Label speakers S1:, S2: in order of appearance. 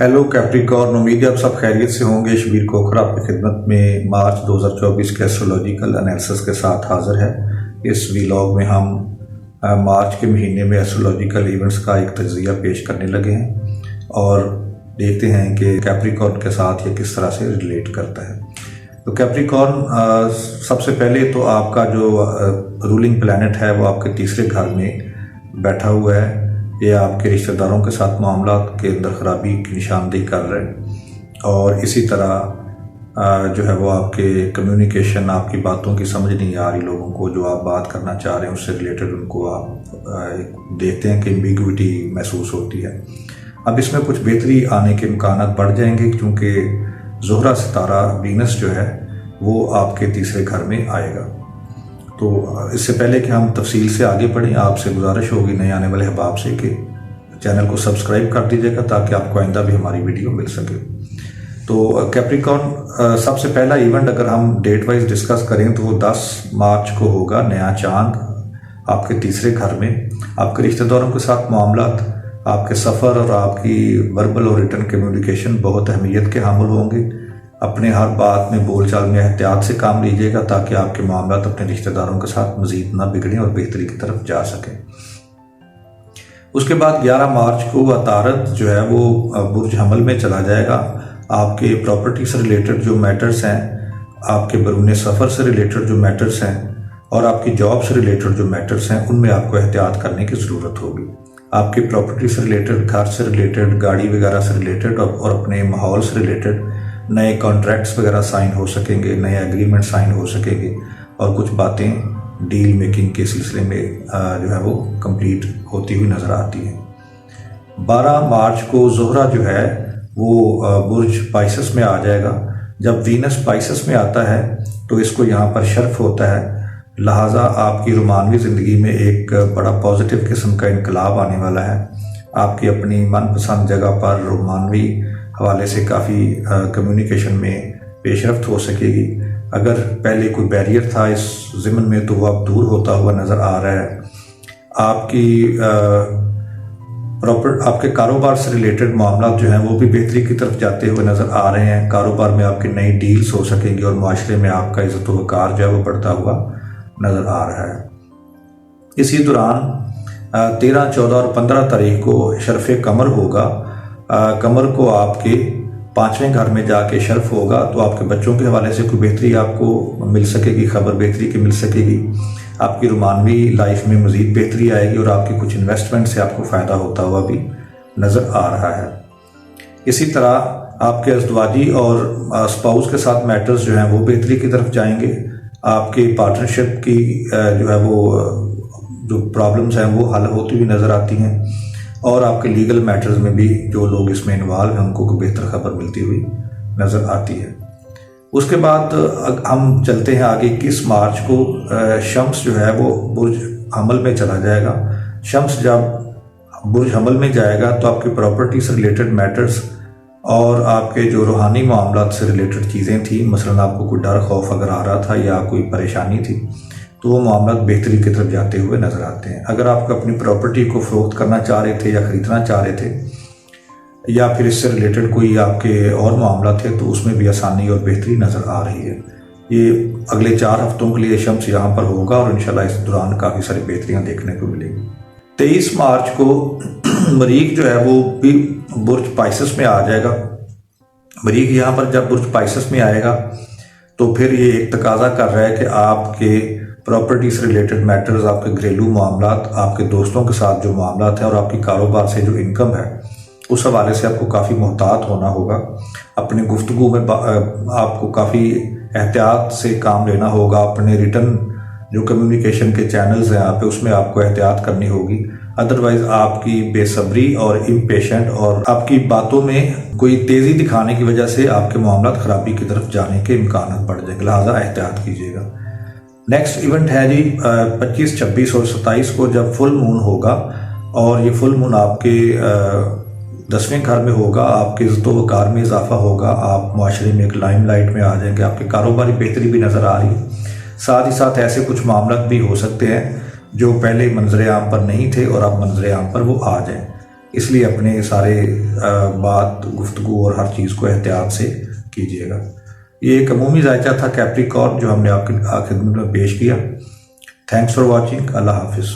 S1: Hello Capricorn, उम्मीद है आप सब खैरियत से होंगे। शबीर कोखर आपकी खिदमत में मार्च 2024 के एस्ट्रोलॉजिकल एनालिसिस के साथ हाज़िर है। इस वीलॉग में हम मार्च के महीने में एस्ट्रोलॉजिकल इवेंट्स का एक तज्ज़िया पेश करने लगे हैं और देखते हैं कि कैप्रिकॉर्न के साथ ये किस तरह से रिलेट करता है। तो कैप्रिकॉर्न, सबसे पहले तो आपका जो रूलिंग प्लैनेट है वो आपके तीसरे घर में बैठा हुआ है। ये आपके रिश्तेदारों के साथ मामला के अंदर ख़राबी की निशानदेही कर रहे हैं और इसी तरह जो है वो आपके कम्युनिकेशन, आपकी बातों की समझ नहीं आ रही लोगों को, जो आप बात करना चाह रहे हैं उससे रिलेटेड उनको आप देखते हैं कि एम्बिग्विटी महसूस होती है। अब इसमें कुछ बेहतरी आने के इम्कान बढ़ जाएंगे क्योंकि ज़ोहरा सितारा वीनस जो है वो आपके तीसरे घर में आएगा। तो इससे पहले कि हम तफसील से आगे बढ़ें, आपसे गुजारिश होगी नए आने वाले अहबाब से कि चैनल को सब्सक्राइब कर दीजिएगा ताकि आपको आइंदा भी हमारी वीडियो मिल सके। तो कैप्रिकॉर्न, सबसे पहला इवेंट अगर हम डेट वाइज डिस्कस करें तो वो 10 मार्च को होगा। नया चांद आपके तीसरे घर में, आपके रिश्तेदारों के साथ मामला, आपके सफ़र और आपकी वर्बल और रिटर्न कम्युनिकेशन बहुत अहमियत के हामिल होंगे। अपने हर बात में, बोलचाल में एहतियात से काम लीजिएगा ताकि आपके मामला अपने रिश्तेदारों के साथ मज़ीद ना बिगड़ें और बेहतरी की तरफ जा सकें। उसके बाद 11 मार्च को अतारद जो है वो बुर्ज हमल में चला जाएगा। आपके प्रॉपर्टी से रिलेटेड जो मैटर्स हैं, आपके बरूने सफ़र से रिलेटेड जो मैटर्स हैं और आपकी जॉब से रिलेटेड जो मैटर्स हैं उनमें आपको एहतियात करने की ज़रूरत होगी। आपकी प्रॉपर्टी से रिलेटेड, घर से रिलेटेड, गाड़ी वगैरह से रिलेटेड और अपने माहौल से रिलेटेड नए कॉन्ट्रैक्ट्स वगैरह साइन हो सकेंगे, नए एग्रीमेंट साइन हो सकेंगे और कुछ बातें डील मेकिंग के सिलसिले में जो है वो कंप्लीट होती हुई नज़र आती हैं। 12 मार्च को ज़ोहरा जो है वो बुर्ज पाइसेस में आ जाएगा। जब वीनस पाइसेस में आता है तो इसको यहाँ पर शर्फ होता है, लिहाजा आपकी रोमानवी ज़िंदगी में एक बड़ा पॉजिटिव किस्म का इनकलाब आने वाला है। आपकी अपनी मनपसंद जगह पर रोमानवी हवाले से काफ़ी कम्युनिकेशन में पेशरफ्त हो सकेगी। अगर पहले कोई बैरियर था इस ज़िमन में तो वो अब दूर होता हुआ नज़र आ रहा है। आपकी आपके कारोबार से रिलेटेड मामला जो हैं वो भी बेहतरी की तरफ जाते हुए नज़र आ रहे हैं। कारोबार में आपकी नई डील्स हो सकेंगी और माशरे में आपका इज़्ज़त व वक़ार जो है वो बढ़ता हुआ नज़र आ रहा है। इसी दौरान 13, 14 और 15 तारीख को शर्फ़ कमर होगा। कमर को आपके 5वें घर में जाके शर्फ होगा तो आपके बच्चों के हवाले से कोई बेहतरी आपको मिल सकेगी, खबर बेहतरी की मिल सकेगी। आपकी रोमानवी लाइफ में मज़ीद बेहतरी आएगी और आपकी कुछ इन्वेस्टमेंट से आपको फ़ायदा होता हुआ भी नज़र आ रहा है। इसी तरह आपके अज़दवाजी और स्पाउस के साथ मैटर्स जो हैं वो बेहतरी की तरफ जाएंगे। आपकी पार्टनरशिप की जो है वो जो प्रॉब्लम्स हैं वो हल होती हुई नज़र आती हैं और आपके लीगल मैटर्स में भी जो लोग इसमें इन्वॉल्व हैं उनको कोई बेहतर खबर मिलती हुई नज़र आती है। उसके बाद हम चलते हैं आगे। 21 मार्च को शम्स जो है वो बुर्ज हमल में चला जाएगा। शम्स जब बुर्ज हमल में जाएगा तो आपकी प्रॉपर्टी से रिलेटेड मैटर्स और आपके जो रूहानी मामलात से रिलेटेड चीज़ें थी, मसलन आपको कोई डर खौफ अगर आ रहा था या कोई परेशानी थी तो वो मामला बेहतरी की तरफ जाते हुए नज़र आते हैं। अगर आप अपनी प्रॉपर्टी को फ़रोख्त करना चाह रहे थे या ख़रीदना चाह रहे थे या फिर इससे रिलेटेड कोई आपके और मामला थे तो उसमें भी आसानी और बेहतरी नज़र आ रही है। ये अगले 4 हफ्तों के लिए शम्स यहाँ पर होगा और इंशाल्लाह इस दौरान काफ़ी सारी बेहतरियाँ देखने को मिलेंगी। 23 मार्च को मरीख जो है वो भी बुर्ज पाइसेस में आ जाएगा। मरीख यहाँ पर जब बुर्ज पाइसेस में आएगा तो फिर ये एक तकाजा कर रहा है कि आपके प्रॉपर्टी से रिलेटेड मैटर्स, आपके घरेलू मामलात, आपके दोस्तों के साथ जो मामलात हैं और आपकी कारोबार से जो इनकम है उस हवाले से आपको काफ़ी मोहतात होना होगा। अपनी गुफ्तगू में आपको काफ़ी एहतियात से काम लेना होगा। अपने रिटर्न जो कम्युनिकेशन के चैनल्स हैं यहाँ पे उसमें आपको एहतियात करनी होगी। अदरवाइज़ आपकी बेसब्री और इम्पेशेंट और आपकी बातों में कोई तेज़ी दिखाने की वजह से आपके मामलात ख़राबी की तरफ जाने के इम्कान बढ़ जाएंगे, लिहाजा एहतियात कीजिएगा। नेक्स्ट इवेंट है जी 25, 26 और 27 को जब फुल मून होगा और ये फुल मून आपके 10वें घर में होगा। आपके इज़्ज़त व वक़ार में इजाफा होगा, आप माशरे में एक लाइमलाइट में आ जाएंगे, आपकी कारोबारी बेहतरी भी नज़र आ रही है। साथ ही साथ ऐसे कुछ मामला भी हो सकते हैं जो पहले मंजर आम पर नहीं थे और अब मंजर आम पर वो आ जाएं। इसलिए अपने सारे बात गुफ्तगू और हर चीज़ को एहतियात से कीजिएगा। ये एक अमूमी जायचा था कैप्रिकॉर्न जो हमने आपकी खिदमत में पेश किया। Thanks for watching. अल्लाह हाफिज़।